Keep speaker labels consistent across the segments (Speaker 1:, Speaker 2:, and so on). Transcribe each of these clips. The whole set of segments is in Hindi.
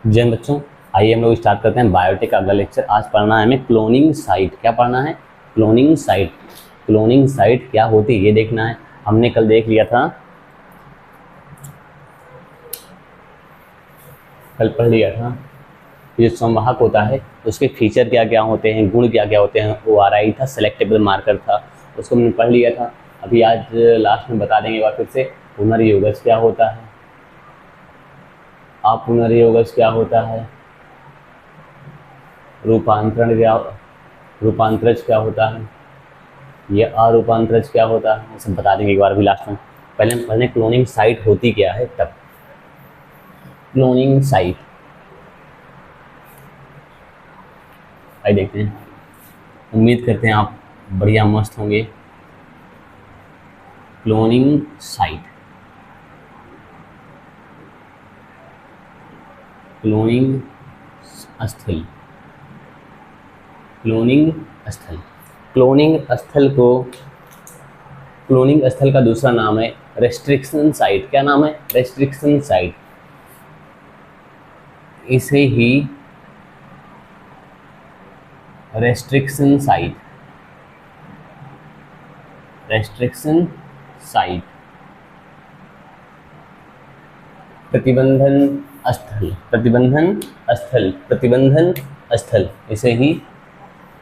Speaker 1: जैन बच्चों, आइए हम लोग स्टार्ट करते हैं बायोटेक का अगला लेक्चर। आज पढ़ना है हमें क्लोनिंग साइट। क्या पढ़ना है? Cloning site. क्लोनिंग साइट क्या होती है ये देखना है। हमने कल देख लिया था, कल पढ़ लिया था ये संवाहक होता है उसके फीचर क्या क्या होते हैं, गुण क्या क्या होते हैं। ORI था, सेलेक्टेबल मार्कर था, उसको हमने पढ़ लिया था। अभी आज लास्ट में बता देंगे एक बार फिर से। पुनर्योगज क्या होता है, अपुनर्योगज क्या होता है, रूपांतरज क्या होता है, ये अरूपांतरज क्या होता है, ये सब बता देंगे एक बार अभी लास्ट में। पहले हम पढ़ने क्लोनिंग साइट होती क्या है तब। क्लोनिंग साइट आइए देखते हैं। उम्मीद करते हैं आप बढ़िया मस्त होंगे। क्लोनिंग साइट, क्लोनिंग स्थल, क्लोनिंग स्थल, क्लोनिंग स्थल को, क्लोनिंग स्थल का दूसरा नाम है रेस्ट्रिक्शन साइट। क्या नाम है? Restriction site. इसे ही रेस्ट्रिक्शन साइट, रेस्ट्रिक्शन साइट, प्रतिबंधन स्थल, प्रतिबंधन स्थल, प्रतिबंधन स्थल, इसे ही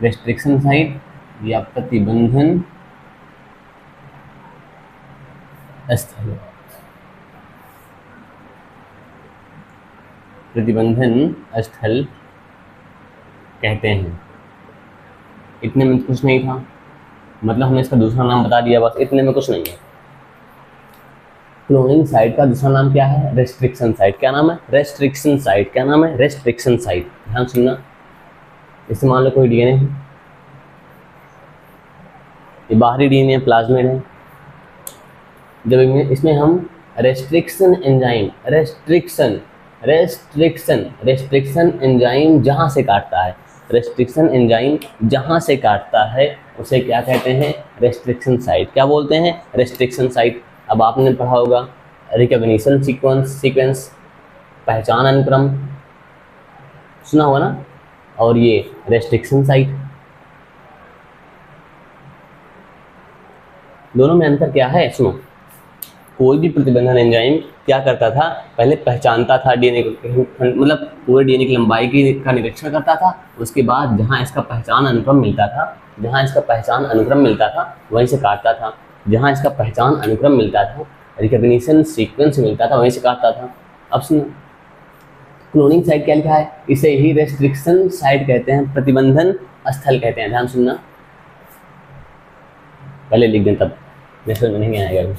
Speaker 1: रेस्ट्रिक्शन साइट या प्रतिबंधन स्थल, प्रतिबंधन स्थल कहते हैं। इतने में कुछ नहीं था, मतलब हमने इसका दूसरा नाम बता दिया, बस इतने में कुछ नहीं है। क्लोनिंग साइट का दूसरा नाम क्या है? Restriction site. क्या नाम है? Restriction site. क्या नाम है? Restriction site. ध्यान सुनना। इससे मान लो कोई डीएनए है, ये बाहरी डीएनए प्लाज्मिड है। जब इसमें हम रेस्ट्रिक्शन एंजाइम, रेस्ट्रिक्शन एंजाइम जहां से काटता है, रेस्ट्रिक्शन एंजाइम जहां से काटता है उसे क्या कहते हैं? Restriction site. क्या बोलते हैं? Restriction site. अब आपने पढ़ा होगा रिकॉग्निशन सीक्वेंस, पहचान अनुक्रम, सुना होगा ना। और ये रेस्ट्रिक्शन साइट, दोनों में अंतर क्या है? सुनो। कोई भी प्रतिबंधन एंजाइम क्या करता था? पहले पहचानता था डीएनए को, मतलब पूरे डीएनए की लंबाई का निरीक्षण करता था। उसके बाद जहां इसका पहचान अनुक्रम मिलता था, जहां इसका पहचान अनुक्रम मिलता था वहीं से काटता था। जहां इसका पहचान अनुक्रम मिलता था, रिकॉग्निशन सीक्वेंस मिलता था, वहीं से काटता था। अब सुनो, क्लोनिंग साइट क्या लिखा है? इसे ही रेस्ट्रिक्शन साइट कहते हैं, प्रतिबंधन स्थल कहते हैं। ध्यान सुनना, पहले लिख दें तब मैसेज में नहीं आएगा।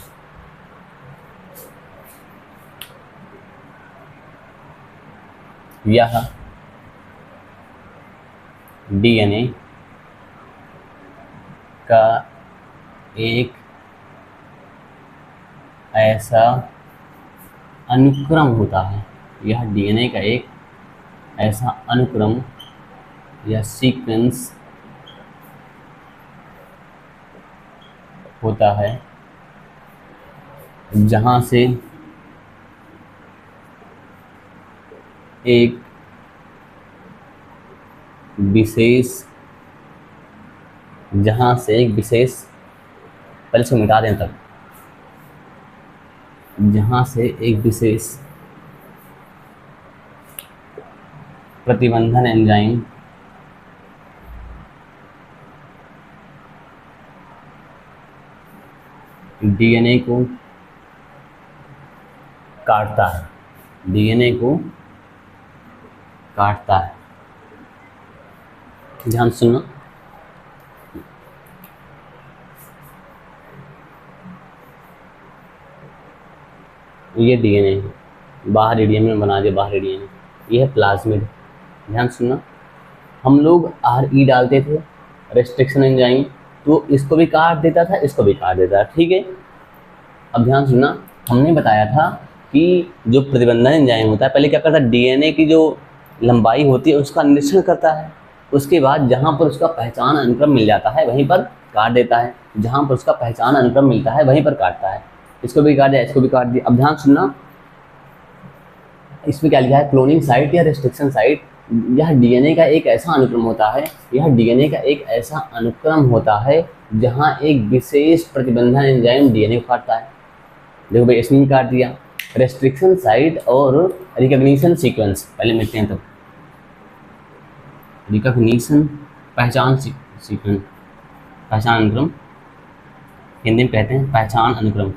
Speaker 1: यह डीएनए का एक ऐसा अनुक्रम होता है, यह डीएनए का एक ऐसा अनुक्रम या सीक्वेंस होता है जहां से एक विशेष, पहले से मिटा दें तब, जहां से एक विशेष प्रतिबंधन एंजाइम डीएनए को काटता है, डीएनए को काटता है। ध्यान सुनना, ये डीएनए है, बाहरी डीएनए में बना दिया, बाहरी डीएनए, ये है प्लाज्मिड। ध्यान सुनना, हम लोग RE डालते थे रेस्ट्रिक्शन एंजाइम, तो इसको भी काट देता था, इसको भी काट देता था, ठीक है। अब ध्यान सुनना, हमने बताया था कि जो प्रतिबंधन एंजाइम होता है पहले क्या करता है? डीएनए की जो लंबाई होती है उसका निरीक्षण करता है, उसके बाद जहां पर उसका पहचान अनुक्रम मिल जाता है वहीं पर काट देता है, जहां पर उसका पहचान अनुक्रम मिलता है वहीं पर काटता है। इसको भी काट दिया, इसको भी काट दिया। अब ध्यान सुनना, इसमें क्या लिखा है, क्लोनिंग साइट या रेस्ट्रिक्शन साइट। यह डीएनए का एक ऐसा अनुक्रम होता है, यह डीएनए का एक ऐसा अनुक्रम होता है जहां एक विशेष प्रतिबंधन एंजाइम डीएनए को काटता है। देखो भाई, इसने काट दिया। रेस्ट्रिक्शन साइट और रिकॉग्निशन सीक्वेंस पहले मिलते हैं। तब रिकॉग्निशन पहचान सीक्वेंस, पहचान अनुक्रम, हिंदी में कहते हैं पहचान अनुक्रम।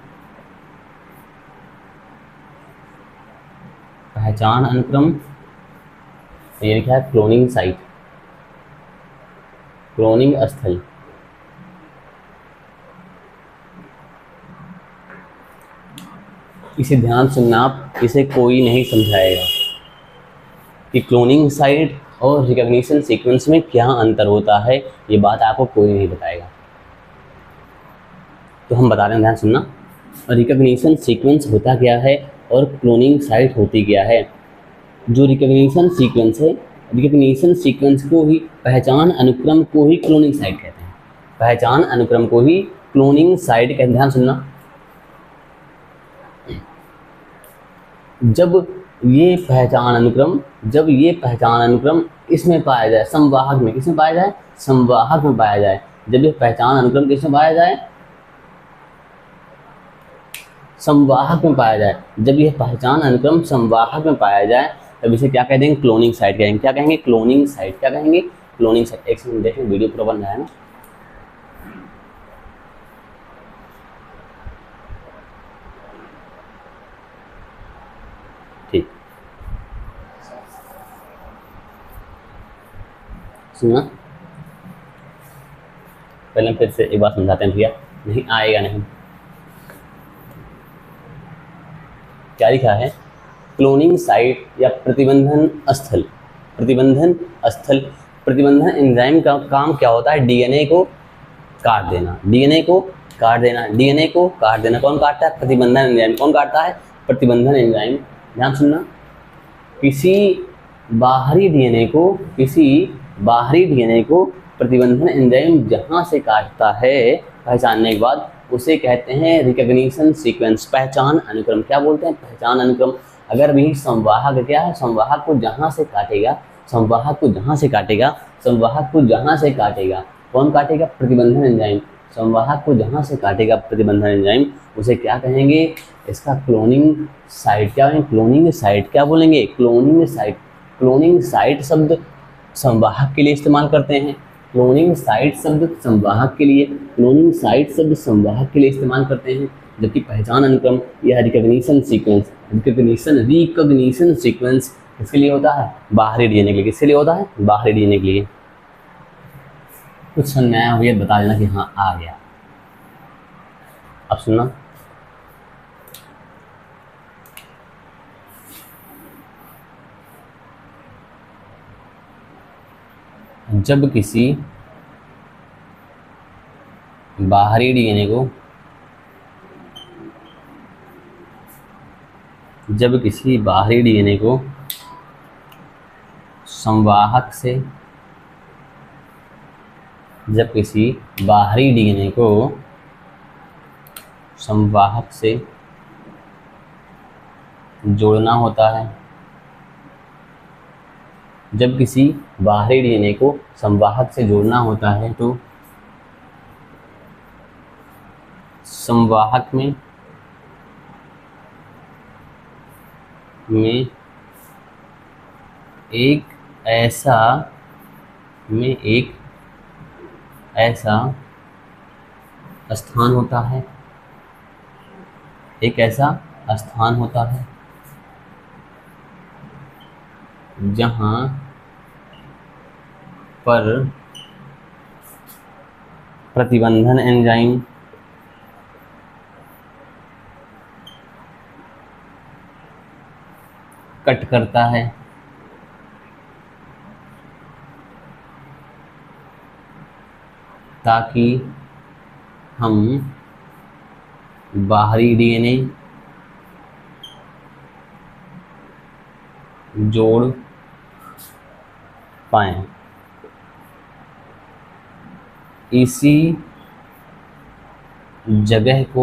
Speaker 1: पहचान अनुक्रम ये लिखा है क्लोनिंग साइट, क्लोनिंग स्थल। इसे ध्यान सुनना आप, इसे कोई नहीं समझाएगा कि क्लोनिंग साइट और रिकॉग्निशन सीक्वेंस में क्या अंतर होता है, ये बात आपको कोई नहीं बताएगा। तो हम बता रहे हैं, ध्यान सुनना। रिकॉग्निशन सीक्वेंस होता क्या है और क्लोनिंग साइट होती क्या है। जो रिकॉग्निशन सीक्वेंस है, रिकॉग्निशन सीक्वेंस को ही, पहचान अनुक्रम को ही क्लोनिंग साइट कहते हैं। पहचान अनुक्रम को ही क्लोनिंग साइट कहते हैं। ध्यान सुनना, जब ये पहचान अनुक्रम इसमें पाया जाए, संवाहक में, किसमें पाया जाए, संवाहक में पाया जाए। जब ये पहचान अनुक्रम किसमें पाया जाए, संवाहक में पाया जाए। जब यह पहचान अनुक्रम संवाहक में पाया जाए तब इसे क्या कह देंगे, क्लोनिंग साइट कहेंगे। क्या कहेंगे, क्लोनिंग साइट। क्या कहेंगे, क्लोनिंग साइट। एक सेकंड देखें, वीडियो पूरा बन रहा है ना। ठीक, सुनना, पहले फिर से एक बार समझाते हैं भैया, नहीं आएगा नहीं। क्या लिखा है, क्लोनिंग साइट या प्रतिबंधन स्थल। प्रतिबंधन स्थल, प्रतिबंधन एंजाइम का काम क्या होता है, डीएनए को काट देना, डीएनए को काट देना, डीएनए को काट देना। कौन काटता है, प्रतिबंधन एंजाइम। कौन काटता है, प्रतिबंधन एंजाइम। ध्यान सुनना, किसी बाहरी डीएनए को प्रतिबंधन एंजाइम जहां से काटता है पहचानने के बाद, उसे कहते हैं रिकॉग्निशन सीक्वेंस, पहचान अनुक्रम। क्या बोलते हैं, पहचान अनुक्रम। अगर भी संवाहक क्या है, संवाहक को जहां से काटेगा, कौन काटेगा, प्रतिबंधन एंजाइम। संवाहक को जहां से काटेगा प्रतिबंधन एंजाइम, उसे क्या कहेंगे, इसका क्लोनिंग साइट। क्या कहेंगे, क्लोनिंग साइट। क्या बोलेंगे, क्लोनिंग साइट। क्लोनिंग साइट शब्द संवाहक के लिए इस्तेमाल करते हैं। क्लोनिंग साइट शब्द संवाहक के लिए इस्तेमाल करते हैं। जबकि पहचान अनुक्रम या रिकॉग्निशन सीक्वेंस, रिकॉग्निशन सीक्वेंस किसके लिए होता है, बाहरी डीएनए के लिए। किसके लिए होता है, बाहरी डीएनए के लिए। कुछ समझ में आया हो ये बता देना कि हाँ आ गया। अब सुनना, जब किसी बाहरी डीएनए को संवाहक से जोड़ना होता है, जब किसी बाहरी डीएनए को संवाहक से जोड़ना होता है तो संवाहक में एक ऐसा स्थान होता है, जहां पर प्रतिबंधन एंजाइम कट करता है, ताकि हम बाहरी डीएनए जोड़ पाएं। इसी जगह को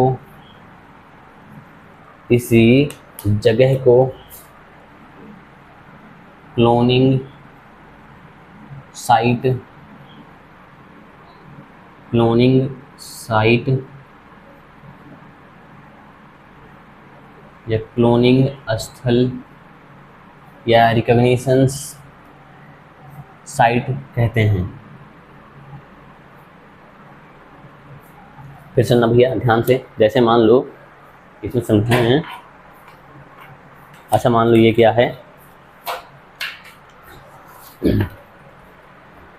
Speaker 1: क्लोनिंग साइट, क्लोनिंग साइट या क्लोनिंग स्थल या रिकॉग्निशन साइट कहते हैं। फिर सुनना भैया ध्यान से, जैसे मान लो इसमें समझे हैं। अच्छा मान लो ये क्या है,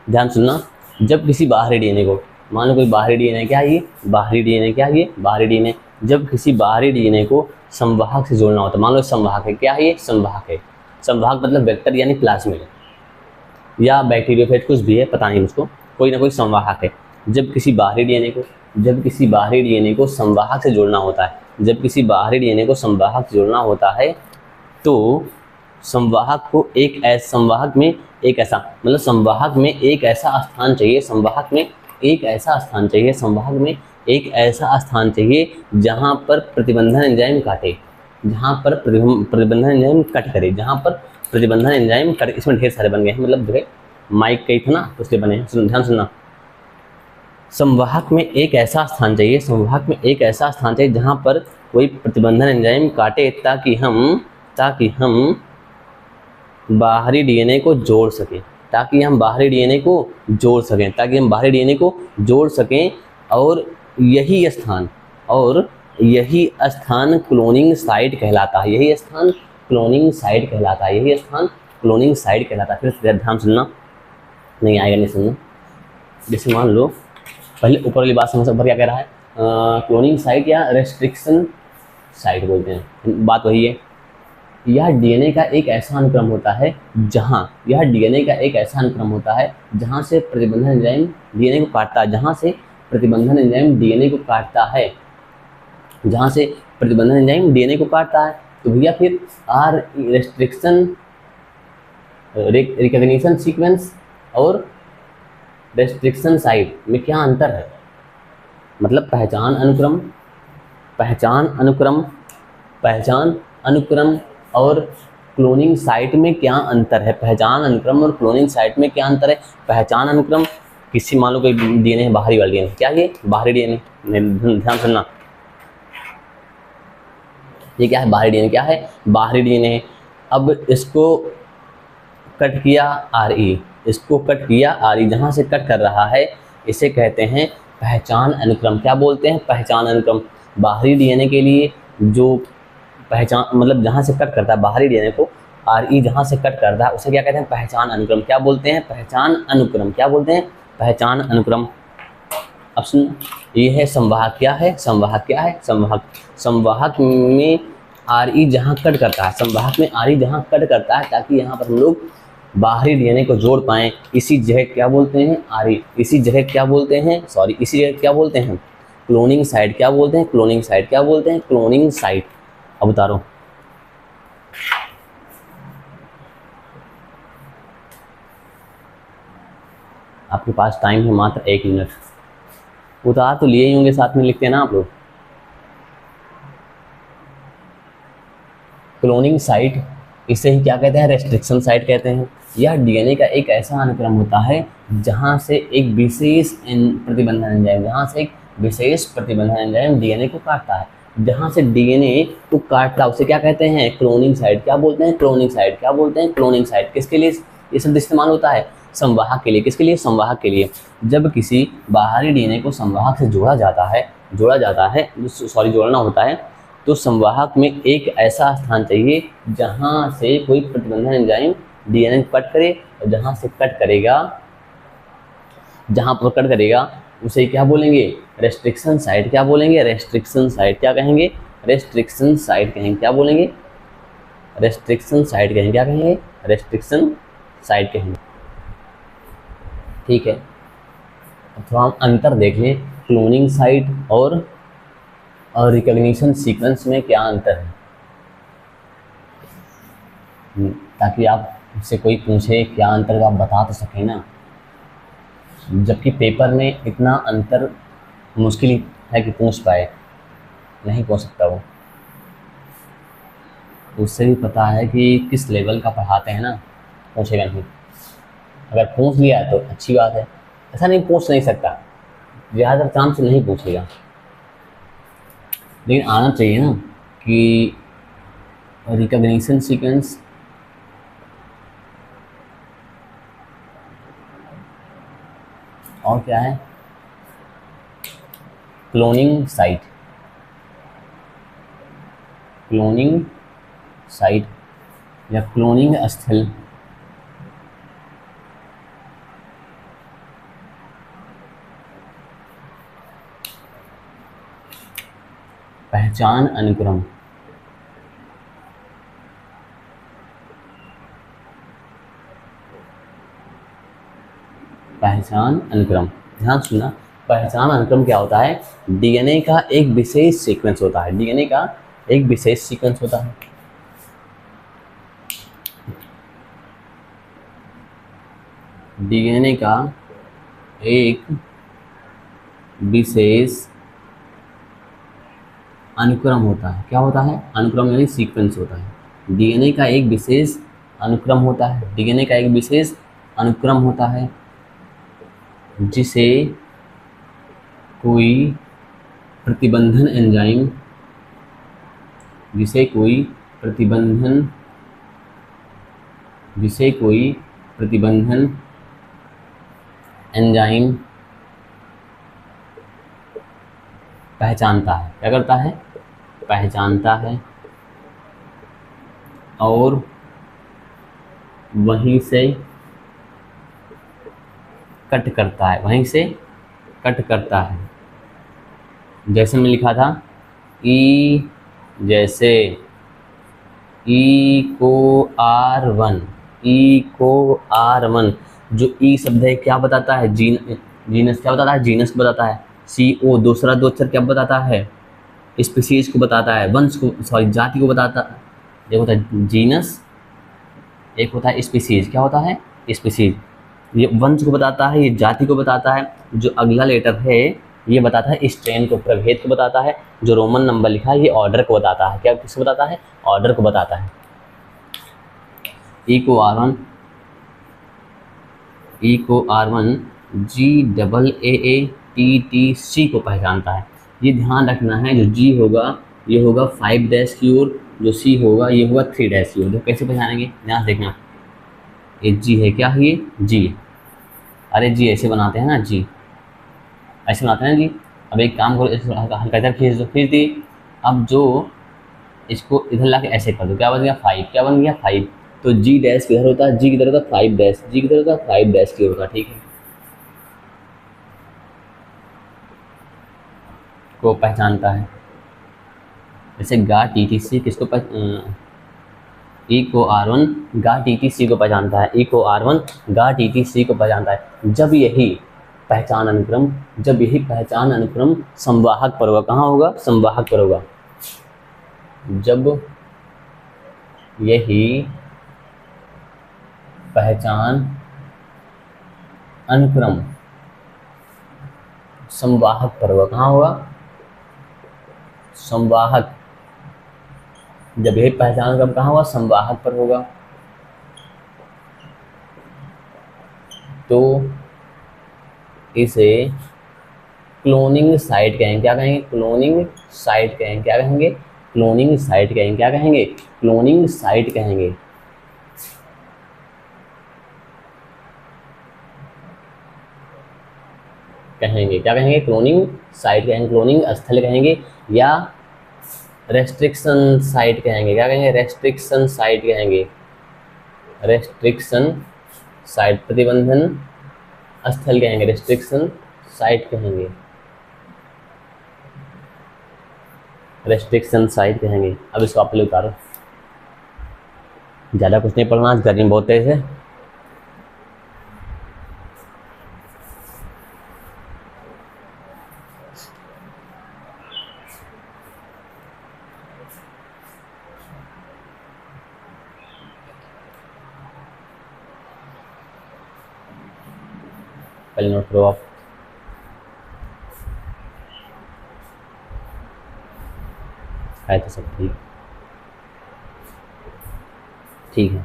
Speaker 1: ध्यान सुनना। जब किसी बाहरी डीएनए को, मान लो कोई बाहरी डीएनए, क्या है ये बाहरी डीएनए, क्या है ये बाहरी डीएनए, जब किसी बाहरी डीएनए को संवाहक से जोड़ना होता है, मान लो संवाहक है, क्या है ये संवाहक है, संवाहक मतलब वेक्टर यानी प्लाज्मिड या बैक्टीरियोफेज कुछ भी है, पता नहीं मुझको, कोई ना कोई संवाहक है। जब किसी बाहरी डीएनए को, जब किसी बाहरी डीएनए को संवाहक से जोड़ना होता है, जब किसी बाहरी डीएनए को संवाहक से जोड़ना होता है तो संवाहक को एक ऐसा, संवाहक में एक ऐसा, मतलब संवाहक में एक ऐसा स्थान चाहिए, संवाहक में एक ऐसा स्थान चाहिए, संवाहक में एक ऐसा स्थान चाहिए जहाँ पर प्रतिबंधन एंजाइम काटे, जहाँ पर प्रतिबंधन एंजाइम कट करे, जहाँ पर प्रतिबंधन एंजाइम कट, इसमें ढेर सारे बन गए हैं, मतलब जो माइक कई था ना तो इसलिए बने हैं। ध्यान सुनना, संवाहक में एक ऐसा स्थान चाहिए, संवाहक में एक ऐसा स्थान चाहिए जहाँ पर कोई प्रतिबंधन एंजाइम काटे ताकि हम बाहरी डीएनए को जोड़ सकें, ताकि हम बाहरी डीएनए को जोड़ सकें, ताकि हम बाहरी डीएनए को जोड़ सकें। और यही स्थान क्लोनिंग साइट कहलाता है, यही स्थान क्लोनिंग साइट कहलाता है, यही स्थान क्लोनिंग साइट कहलाता है। फिर ध्यान सुनना, नहीं आएगा नहीं सुनना। जैसे मान लो पहले ऊपर वाली बात समझ, ऊपर क्या कह रहा है, क्लोनिंग साइट या रेस्ट्रिक्शन साइट बोलते हैं, बात वही है। यह डीएनए का एक ऐसा अनुक्रम होता है जहाँ, यह डीएनए का एक ऐसा अनुक्रम होता है जहाँ से प्रतिबंधन एंजाइम डीएनए को काटता है, जहाँ से प्रतिबंधन एंजाइम डीएनए को काटता है, जहाँ से प्रतिबंधन एंजाइम डीएनए को काटता है। तो भैया फिर आर रेस्ट्रिक्शन, रिकॉग्निशन सीक्वेंस और रेस्ट्रिक्शन साइट में क्या अंतर है, मतलब पहचान अनुक्रम और क्लोनिंग साइट में क्या अंतर है, पहचान अनुक्रम और क्लोनिंग साइट में क्या अंतर है। पहचान अनुक्रम, किसी मान लो कोई डीएनए है, बाहरी वाला डीएनए, क्या ये बाहरी डीएनए, ध्यान सुनना, ये क्या है बाहरी डीएनए, क्या है बाहरी डीएनए। अब इसको कट किया आरई, इसको कट किया आरई, जहाँ से कट कर रहा है इसे कहते हैं पहचान अनुक्रम। क्या बोलते हैं, पहचान अनुक्रम। बाहरी डीएनए के लिए जो पहचान, मतलब जहाँ से कट करता है बाहरी डीएनए को, आरई जहाँ से कट करता है उसे क्या कहते हैं पहचान अनुक्रम। क्या बोलते हैं पहचान अनुक्रम, क्या बोलते हैं पहचान अनुक्रम। अब सुन, ये है संवाहक, क्या है संवाहक, क्या है संवाहक। संवाहक में आरई जहाँ कट करता है, संवाहक में आरई जहाँ कट करता है ताकि यहाँ पर हम लोग बाहरी डीएनए को जोड़ पाएँ, इसी जगह क्या बोलते हैं आरई, इसी जगह क्या बोलते हैं, सॉरी इसी जगह क्या बोलते हैं क्लोनिंग साइट। क्या बोलते हैं क्लोनिंग साइट, क्या बोलते हैं क्लोनिंग साइट। अब उतारो, आपके पास टाइम है मात्र 1 मिनट। उतार तो लिए ही होंगे, साथ में लिखते हैं ना आप लोग। क्लोनिंग साइट, इसे ही क्या कहते हैं रेस्ट्रिक्शन साइट कहते हैं। यह डीएनए का एक ऐसा अनुक्रम होता है जहाँ से एक विशेष प्रतिबंधन एंजाइम, जहाँ से एक विशेष प्रतिबंधन एंजाइम डीएनए को काटता है, जहाँ से डीएनए को काटता है उसे क्या कहते हैं क्लोनिंग साइट। क्या बोलते हैं क्लोनिंग साइट, क्या बोलते हैं क्लोनिंग साइट। किसके लिए ये शब्द इस्तेमाल होता है, संवाहक के लिए। किसके लिए, संवाहक के लिए। जब किसी बाहरी डीएनए को संवाहक से जोड़ा जाता है, सॉरी जोड़ना होता है, तो संवाहक में एक ऐसा स्थान चाहिए जहाँ से कोई प्रतिबंधन एंजाइम डीएनए कट करे, और जहाँ से कट करेगा, जहाँ पर कट करेगा उसे क्या बोलेंगे रेस्ट्रिक्शन साइट। क्या बोलेंगे रेस्ट्रिक्शन साइट। क्या कहेंगे रेस्ट्रिक्शन साइट कहेंगे। क्या बोलेंगे रेस्ट्रिक्शन साइट कहेंगे। क्या कहेंगे रेस्ट्रिक्शन साइट कहेंगे। ठीक है, अब थोड़ा हम अंतर देख लें क्लोनिंग साइट और रिकॉग्निशन सीक्वेंस में क्या अंतर है, ताकि आपसे कोई पूछे क्या अंतर, आप बता तो सकें ना। जबकि पेपर में इतना अंतर मुश्किल है कि पूछ पाए, नहीं पूछ सकता वो। उससे भी पता है कि किस लेवल का पढ़ाते हैं ना, पूछेगा नहीं। अगर पूछ लिया तो अच्छी बात है, ऐसा नहीं पूछ नहीं सकता, ज़्यादातर चांस नहीं पूछेगा, लेकिन आना चाहिए ना कि रिकॉग्निशन सीक्वेंस, और क्या है, क्लोनिंग साइट, क्लोनिंग साइट या क्लोनिंग स्थल, पहचान अनुक्रम, पहचान अनुक्रम। ध्यान सुनना, पहचान अनुक्रम क्या होता है, डीएनए का एक विशेष सीक्वेंस होता है, डीएनए का एक विशेष सीक्वेंस होता है, डीएनए का एक विशेष अनुक्रम होता है। क्या होता है, अनुक्रम यानी सीक्वेंस होता है। डीएनए का एक विशेष अनुक्रम होता है, डीएनए का एक विशेष अनुक्रम होता है जिसे कोई प्रतिबंधन एंजाइम, जिसे कोई प्रतिबंधन, जिसे कोई प्रतिबंधन एंजाइम पहचानता है। क्या करता है, पहचानता है और वहीं से कट करता है, वहीं से कट करता है। जैसे मैं लिखा था ई, जैसे ई को R1, ई को R1, जो ई शब्द है क्या बताता है, जीनस क्या बताता है, जीनस बताता है। CO दूसरा दो अक्षर क्या बताता है, स्पीसीज को बताता है, वंश को, सॉरी जाति को बताता है। एक होता है जीनस, एक होता है स्पीसीज। क्या होता है, स्पीसीज, ये वंश को बताता है, ये जाति को बताता है। जो अगला लेटर है ये बताता है स्ट्रेन को, प्रभेद को बताता है। जो रोमन नंबर लिखा है ये ऑर्डर को बताता है। क्या किसको बताता है, ऑर्डर को बताता है। ई को R1, ई को R1 GAATTC को पहचानता है। ये ध्यान रखना है, जो G होगा ये होगा 5 डैश की ओर, जो C होगा ये होगा 3 डैश की ओर। तो कैसे पहचानेंगे, ध्यान से देखना। ये G है, क्या है ये G, अरे G ऐसे बनाते हैं ना, G ऐसे बनाते हैं जी। अब एक काम करो, हल्का इधर खींच दो, खींच दी। अब जो इसको इधर ला के ऐसे कर दो, क्या बन गया 5, क्या बन गया 5। तो G डैश किधर होता है, G किधर होता है 5 डैश, G किधर होता है 5 डैश की होता है, ठीक है। को पहचानता है। जैसे गा TTC किसको ई को R1 गा TTC को पहचानता है, ई को R1 गा TTC को पहचानता है। जब यही पहचान अनुक्रम, जब यही पहचान अनुक्रम संवाहक पर होगा, कहाँ होगा, संवाहक पर होगा। जब यही पहचान अनुक्रम संवाहक पर होगा, कहाँ होगा, संवाहक। जब यही पहचान अनुक्रम कहाँ होगा, संवाहक पर होगा। तो इसे क्लोनिंग साइट कहेंगे। क्या कहेंगे, क्लोनिंग साइट कहेंगे। क्या कहेंगे, क्लोनिंग साइट कहेंगे। क्या कहेंगे, क्लोनिंग साइट कहेंगे। कहेंगे क्या कहेंगे, क्लोनिंग साइट कहेंगे, क्लोनिंग स्थल कहेंगे, या रेस्ट्रिक्शन साइट कहेंगे। क्या कहेंगे, रेस्ट्रिक्शन साइट कहेंगे। रेस्ट्रिक्शन साइट, प्रतिबंधन स्थल कहेंगे, रेस्ट्रिक्शन साइट कहेंगे, रेस्ट्रिक्शन साइट कहेंगे। अब इसको आप लोग उतारो, ज़्यादा कुछ नहीं पढ़ना, आज गर्मी बहुत तेज है। पहले नोट करो आप। है तो सब ठीक, ठीक है।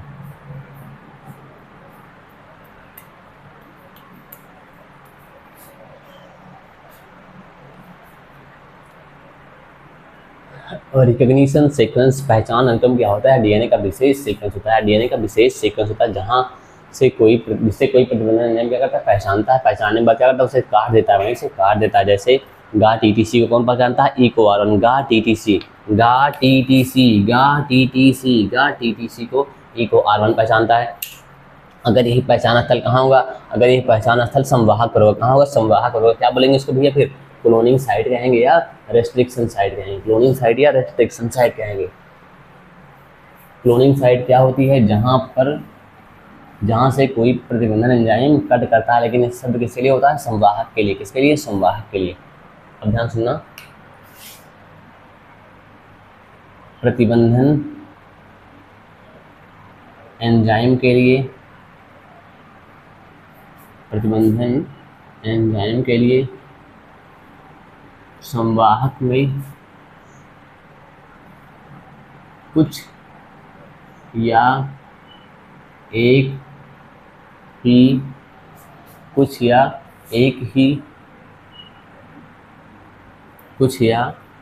Speaker 1: और रिकग्निशन सीक्वेंस, पहचान अनुक्रम क्या होता है? डीएनए का विशेष सीक्वेंस होता है, डीएनए का विशेष सीक्वेंस होता है जहाँ से जिससे कोई प्रतिबंधन एंजाइम क्या करता है? पहचानता है, पहचानने के बाद क्या करता है? उसे काट देता है, वहीं से काट देता है। जैसे गा टीटीसी को कौन पहचानता है? इकोआर1, गा टीटीसी, गा टीटीसी, गा टीटीसी, गा टीटीसी को इकोआर1 पहचानता है। अगर यही पहचान स्थल कहाँ होगा? अगर यही पहचान स्थल संवाहक पर होगा, कहाँ होगा? संवाहक पर होगा। क्या बोलेंगे इसको भैया? फिर क्लोनिंग साइट कहेंगे या रेस्ट्रिक्शन साइट कहेंगे? क्लोनिंग साइट या रेस्ट्रिक्शन साइट कहेंगे? क्लोनिंग साइट क्या होती है? जहाँ से कोई प्रतिबंधन एंजाइम कट करता है, लेकिन इस शब्द किसके लिए होता है? संवाहक के लिए। किसके लिए? संवाहक के लिए। अब ध्यान सुनना, प्रतिबंधन एंजाइम के लिए, प्रतिबंधन एंजाइम के लिए संवाहक में कुछ या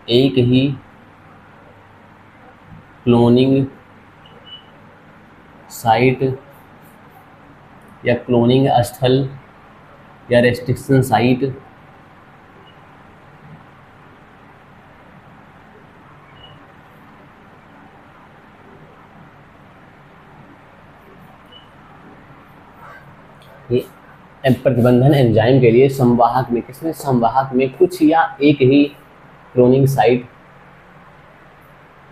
Speaker 1: एक ही क्लोनिंग साइट या क्लोनिंग स्थल या रेस्ट्रिक्शन साइट प्रतिबंधन एंजाइम के लिए संवाहक में, किसमें? संवाहक में कुछ या एक ही क्लोनिंग साइट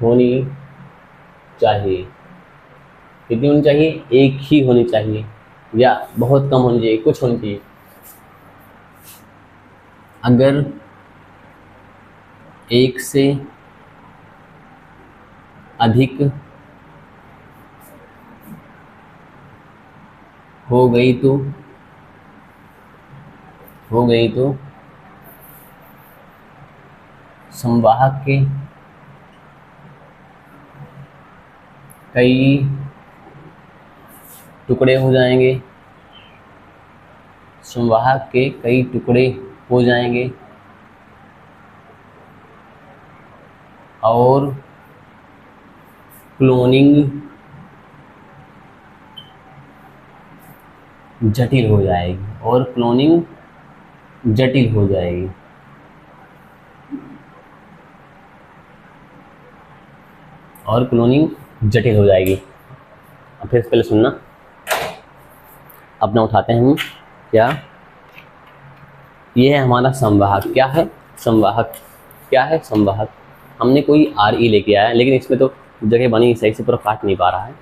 Speaker 1: होनी चाहिए। कितनी होनी चाहिए? एक ही होनी चाहिए या बहुत कम होनी चाहिए, कुछ होनी चाहिए। अगर एक से अधिक हो गई तो संवाहक के कई टुकड़े हो जाएंगे, संवाहक के कई टुकड़े हो जाएंगे और क्लोनिंग जटिल हो जाएगी, और क्लोनिंग जटिल हो जाएगी। और क्लोनिंग जटिल हो जाएगी। अब फिर पहले सुनना, अपना उठाते हैं हम। क्या ये है हमारा संवाहक? क्या है? संवाहक। क्या है? संवाहक। हमने कोई RE लेके आया, लेकिन इसमें तो जगह बनी सही से, पूरा काट नहीं पा रहा है।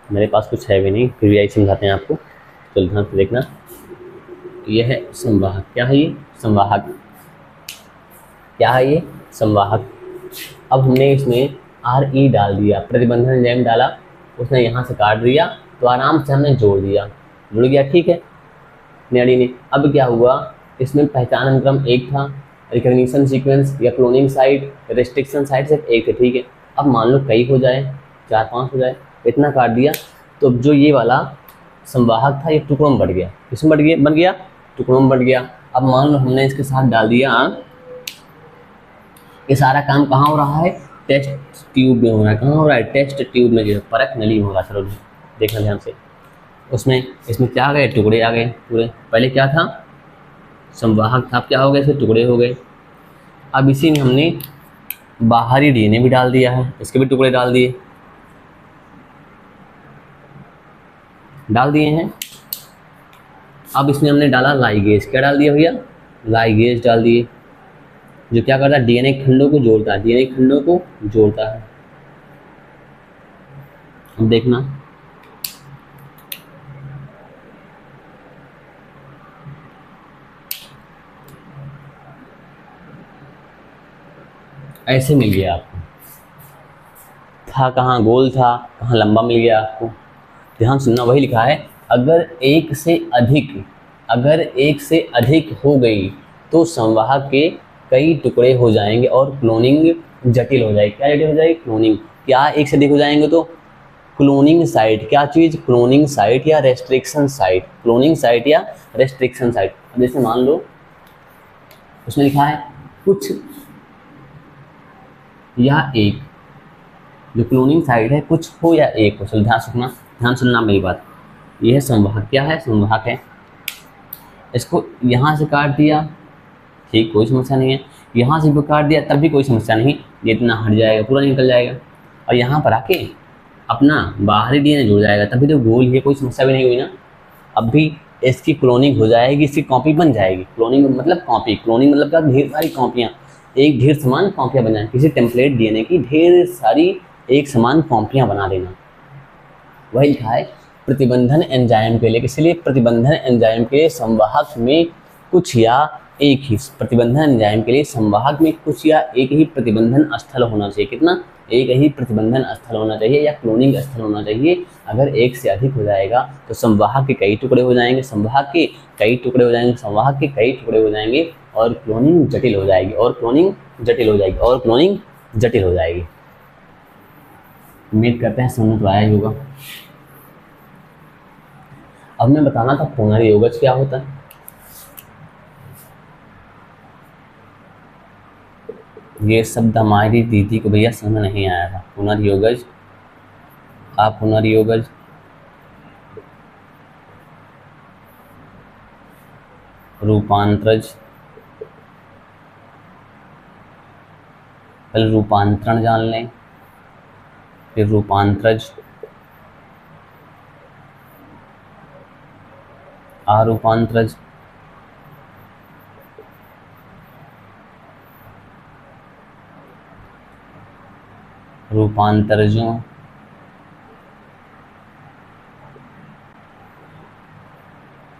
Speaker 1: मेरे पास कुछ है भी नहीं, फिर भी यही समझाते हैं आपको, तो ध्यान से देखना। यह है संवाहक। क्या है ये? संवाहक। क्या है ये? संवाहक। अब हमने इसमें RE डाल दिया, प्रतिबंधन एंजाइम डाला, उसने यहाँ से काट दिया, तो आराम से हमने जोड़ दिया, जुड़ गया, ठीक है, नेडी ने। अब क्या हुआ? इसमें पहचान अनुक्रम एक था, रिकग्निशन सीक्वेंस या क्लोनिंग साइट, रेस्ट्रिक्शन साइट सिर्फ एक है, ठीक है। अब मान लो कई हो जाए, 4-5 हो जाए, इतना काट दिया, तो जो ये वाला संवाहक था ये टुकड़ों में बढ़ गया। किसमें बढ़ गया? बन गया, टुकड़ों में बढ़ गया। अब मान लो हमने इसके साथ डाल दिया, ये सारा काम कहाँ हो रहा है? टेस्ट ट्यूब में हो रहा है। कहाँ हो रहा है? टेस्ट ट्यूब में, जो परख नली में होगा। चलो देखना ध्यान से। उसमें इसमें क्या आ गए? टुकड़े आ गए पूरे। पहले क्या था? संवाहक था, अब क्या हो गया? इसके टुकड़े हो गए। अब इसी में हमने बाहरी DNA भी डाल दिया है, इसके भी टुकड़े डाल दिए हैं। अब इसमें हमने डाला लाइगेज। क्या डाल दिया भैया? लाइगेज डाल दिए, जो क्या करता है? DNA खंडों को जोड़ता है, DNA खंडों को जोड़ता है। अब देखना, ऐसे मिल गया आपको। था कहाँ? गोल था, कहाँ लंबा मिल गया आपको। ध्यान सुनना, वही लिखा है, अगर एक से अधिक हो गई तो संवाहक के कई टुकड़े हो जाएंगे और क्लोनिंग जटिल हो जाएगी। क्या जटिल हो जाएगी? क्लोनिंग। क्या एक से अधिक हो जाएंगे तो क्लोनिंग साइट, क्या चीज़? क्लोनिंग साइट या रेस्ट्रिक्शन साइट, क्लोनिंग साइट या रेस्ट्रिक्शन साइट। जैसे मान लो उसमें लिखा है कुछ या एक, जो क्लोनिंग साइट है कुछ हो या एक हो। चलो ध्यान सुनना मेरी बात। यह है संवाहक, क्या है? संवाहक है। इसको यहाँ से काट दिया, ठीक, कोई समस्या नहीं है। यहाँ से भी काट दिया तब भी कोई समस्या नहीं, ये इतना हट जाएगा, पूरा निकल जाएगा। और यहाँ पर आके अपना बाहरी डीएनए जुड़ जाएगा, तभी तो गोल है, कोई समस्या भी नहीं हुई ना। अब भी इसकी क्लोनिंग हो जाएगी, इसकी कॉपी बन जाएगी। क्लोनिंग मतलब कॉपी, क्लोनिंग मतलब क्या? ढेर सारी कॉपियाँ, एक ढेर समान कॉपियाँ बन जाएंगी। किसी टेम्पलेट डीएनए की ढेर सारी एक समान कॉपियाँ बना देना। वही लिखा है प्रतिबंधन एंजाइम के लिए, इसलिए प्रतिबंधन एंजाइम के लिए संवाहक में कुछ या एक ही, प्रतिबंधन एंजाइम के लिए संवाहक में कुछ या एक ही प्रतिबंधन स्थल होना चाहिए। कितना? एक ही प्रतिबंधन स्थल होना चाहिए या क्लोनिंग स्थल होना चाहिए। अगर एक से अधिक हो जाएगा तो संवाहक के कई टुकड़े हो जाएंगे, संवाहक के कई टुकड़े हो जाएंगे, संवाहक के कई टुकड़े हो जाएंगे और क्लोनिंग जटिल हो जाएगी, और क्लोनिंग जटिल हो जाएगी, और क्लोनिंग जटिल हो जाएगी। उम्मीद करते हैं समझ तो आया होगा। अब मैं बताना था पुनर्योगज क्या होता है। ये शब्द हमारी दीदी को भैया समझ नहीं आया था। पुनर्योगज, आप पुनर्योगज, रूपांतरज, पहले रूपांतरण जान लें, फिर रूपांतरज, आरूपांतरज, रूपांतरजों,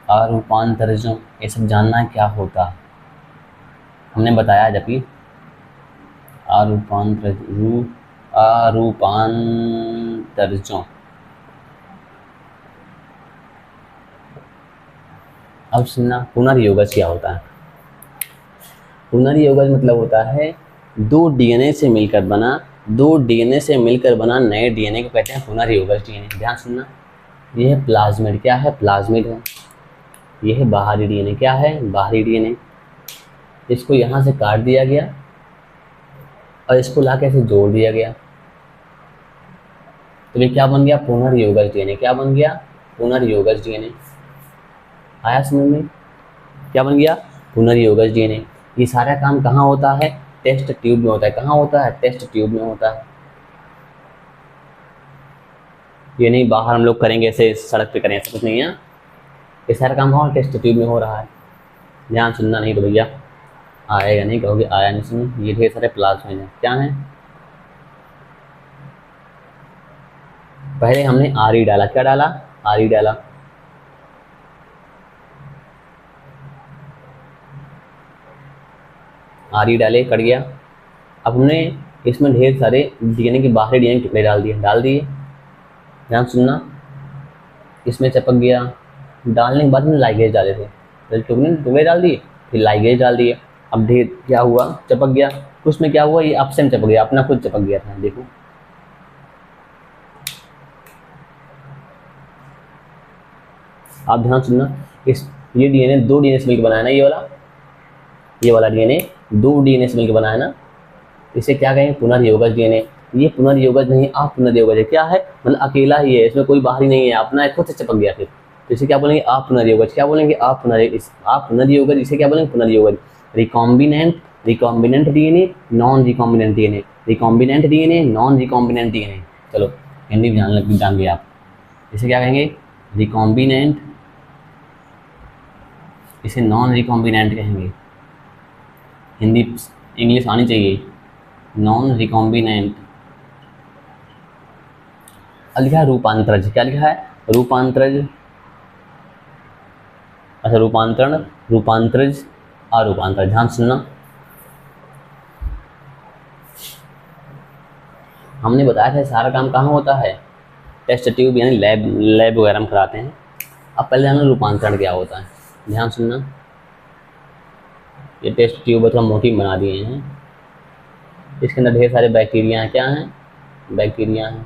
Speaker 1: आरूपांतरजों, ये सब जानना है क्या होता है। हमने बताया जब कि आरूपांतरजों। अब सुनना पुनर्योगज क्या होता है। पुनर्योगज मतलब होता है दो डीएनए से मिलकर बना नए डीएनए को कहते हैं पुनर्योगज डीएनए। ध्यान सुनना, यह है प्लाज्मिड, क्या है? प्लाज्मिड है। यह है बाहरी डीएनए, क्या है? बाहरी डीएनए। इसको यहाँ से काट दिया गया और इसको ला के ऐसे जोड़ दिया गया, तो ये क्या बन गया? पुनर्योगज डीएनए। क्या बन गया? पुनर्योगज डीएनए। आया समझ में? क्या बन गया? पुनर्योगज डीएनए। ये सारा काम कहाँ होता है? टेस्ट ट्यूब में होता है। कहाँ होता है? टेस्ट ट्यूब में होता है। ये नहीं बाहर हम लोग करेंगे, ऐसे सड़क पे करें, ऐसा कुछ नहीं है। ये सारा काम कहाँ? टेस्ट ट्यूब में हो रहा है। ध्यान सुनना, नहीं तो भैया आएगा नहीं, कहोगे आया नहीं। सुनो, ये ढेर सारे प्लाज्मिड हैं, क्या है? पहले हमने आरी डाला, क्या डाला? आरी डाला। आरी डाले, कट गया। अब हमने इसमें ढेर सारे डीएनए के बाहरी डीएनए टुकड़े डाल दिए। ध्यान सुनना, इसमें चिपक गया। डालने के बाद में लाइगेज डाले थे, टुकड़े डाल दिए, फिर लाइगेज डाल दिए। अब ढेर क्या हुआ? चिपक गया। कुछ में क्या हुआ? ये अपसेंट चिपक गया, अपना खुद चिपक गया था। देखो, आप ध्यान सुनना, ये डीएनए दो डीएनए से मिलकर बनाया ना, ये वाला डीएनए दो डीएनए से मिलकर बनाया ना, इसे क्या कहेंगे? पुनर्योगज डीएनए। ये पुनर्योगज नहीं, आप पुनर्योगज है। क्या है? मतलब अकेला ही है, इसमें कोई बाहरी नहीं है, अपना खुद से चिपक गया। फिर तो इसे क्या बोलेंगे? आप पुनर्योगज। क्या बोलेंगे? आप पुनर्योगज। इसे क्या बोलेंगे? पुनर्योगज। Recombinant DNA, non recombinant DNA, recombinant DNA, non recombinant DNA. चलो हिंदी में जान गए आप। इसे क्या कहेंगे? रिकॉम्बिनेंट, इसे नॉन रिकॉम्बिनेंट कहेंगे। हिंदी इंग्लिश आनी चाहिए। Non recombinant. अब लिखा है रूपांतरज। क्या लिखा है? रूपांतरज। अच्छा, रूपांतरण, रूपांतरज, अरूपांतरज। ध्यान सुनना, हमने बताया था सारा काम कहाँ होता है? टेस्ट ट्यूब यानी लैब वगैरह में कराते हैं। अब पहले जानना रूपांतरण क्या होता है। ध्यान सुनना, ये टेस्ट ट्यूब थोड़ा मोटी बना दिए हैं, इसके अंदर ढेर सारे बैक्टीरिया हैं। क्या हैं? बैक्टीरिया हैं।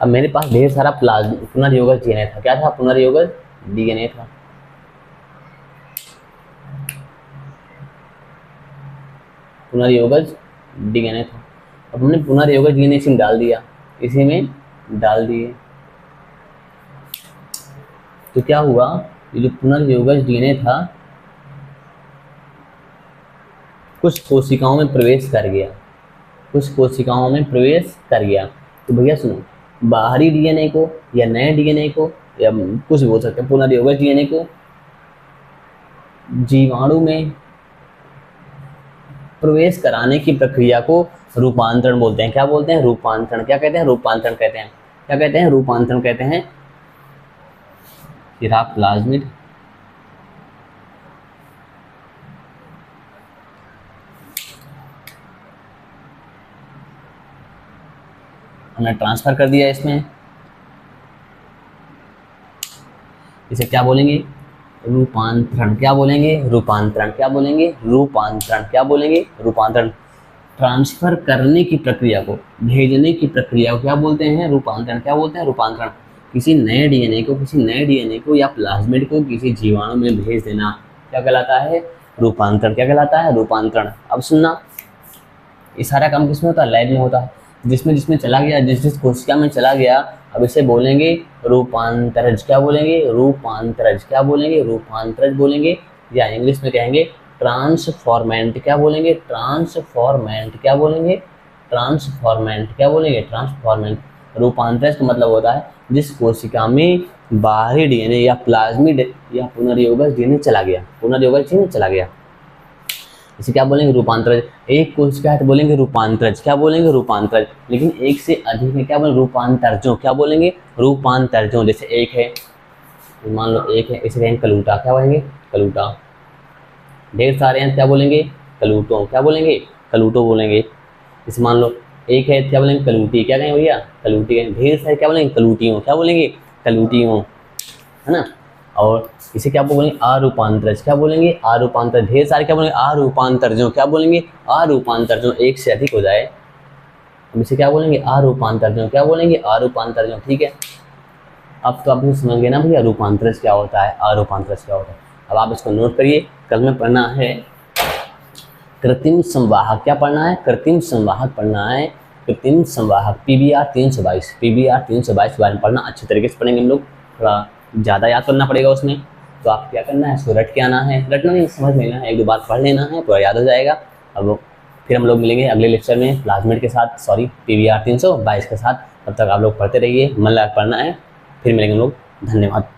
Speaker 1: अब मेरे पास ढेर सारा पुनर्योगज डीएनए था। क्या था? पुनर्योगज डीएनए था। पुनर्योगज डीएनए था। अब हमने पुनर्योगज डीएनए इसी में डाल दिया, इसी में डाल दिए, तो क्या हुआ, ये जो पुनर्योगज डीएनए था कुछ कोशिकाओं में प्रवेश कर गया, कुछ कोशिकाओं में प्रवेश कर गया। तो भैया सुनो, बाहरी डीएनए को या नए डीएनए को या कुछ भी बोल सकते हैं, पुनर्योगज डीएनए को जीवाणु में प्रवेश कराने की प्रक्रिया को रूपांतरण बोलते हैं। क्या बोलते हैं? रूपांतरण। क्या कहते हैं? रूपांतरण कहते हैं। क्या कहते हैं? रूपांतरण कहते हैं। फिर आप प्लाज्मिड हमने ट्रांसफर कर दिया इसमें, इसे क्या बोलेंगे? रूपांतरण। क्या बोलेंगे? रूपांतरण। क्या बोलेंगे? रूपांतरण। क्या बोलेंगे? रूपांतरण। ट्रांसफर करने की प्रक्रिया को, भेजने की प्रक्रिया को क्या बोलते हैं? रूपांतरण। क्या बोलते हैं? रूपांतरण। किसी नए डीएनए को या प्लाज्मिड को किसी जीवाणु में भेज देना क्या कहलाता है? रूपांतरण। क्या कहलाता है? रूपांतरण। अब सुनना, ये सारा काम किसमें होता है? लैब में होता है। जिसमें जिसमें चला गया, जिस जिस कोशिका में चला गया, अब इसे बोलेंगे रूपांतरज। क्या बोलेंगे? रूपांतरज। क्या बोलेंगे? रूपांतरज बोलेंगे, या इंग्लिश में कहेंगे ट्रांसफॉर्मेंट। क्या बोलेंगे? ट्रांसफॉर्मेंट। क्या बोलेंगे? ट्रांसफॉर्मेंट। क्या बोलेंगे? ट्रांसफॉर्मेंट। रूपांतरज का मतलब होता है जिस कोशिका में बाहरी डीएनए या प्लाज्मिड या पुनर्योगज डीएनए चला गया, पुनर्योगज डीएनए चला गया, इसे क्या बोलेंगे? रूपांतरज। एक कोशिका है तो बोलेंगे रूपांतरज। क्या बोलेंगे? रूपांतरज। लेकिन एक से अधिक में क्या बोलेंगे? रूपांतरजों। क्या बोलेंगे? रूपांतरजों। जैसे एक है, मान लो एक है, इसे कहेंगे कलूटा। क्या बोलेंगे? कलूटा। ढेर सारे हैं, क्या बोलेंगे? कलूटों। क्या बोलेंगे? कलूटों बोलेंगे। जैसे मान लो एक है, क्या बोलेंगे? कलूटी। क्या कहेंगे भैया? कलूटी कहेंगे। ढेर सारे क्या बोलेंगे? कलूटियों। क्या बोलेंगे? कलूटियों, है ना। और इसे क्या बोलेंगे? अरूपांतरज। क्या बोलेंगे? अरूपांतरज। ढेर सारे क्या बोलेंगे? अरूपांतरजों। क्या बोलेंगे? अरूपांतरजों। एक से अधिक हो जाए हम इसे क्या बोलेंगे? अरूपांतरजों। क्या बोलेंगे? अरूपांतरजों। ठीक है, अब तो आपको समझ गए ना भैया रूपांतरज क्या होता है, अरूपांतरज क्या होता है। अब आप इसको नोट करिए, कल में पढ़ना है कृत्रिम संवाहक। क्या पढ़ना है? कृत्रिम संवाहक पढ़ना है। कृत्रिम संवाहक PBR 322, PBR 322 के बारे में पढ़ना, अच्छे तरीके से पढ़ेंगे हम लोग। थोड़ा ज़्यादा याद करना पड़ेगा उसमें, तो आप क्या करना है, इसको रट के आना है। रटना नहीं, समझ लेना है, एक दो बार पढ़ लेना है, पूरा याद हो जाएगा। अब फिर हम लोग मिलेंगे अगले लेक्चर में प्लाज्मिड के साथ, सॉरी PBR 322 के साथ। तब तक आप लोग पढ़ते रहिए, मन लगा पढ़ना है। फिर मिलेंगे हम लोग। धन्यवाद।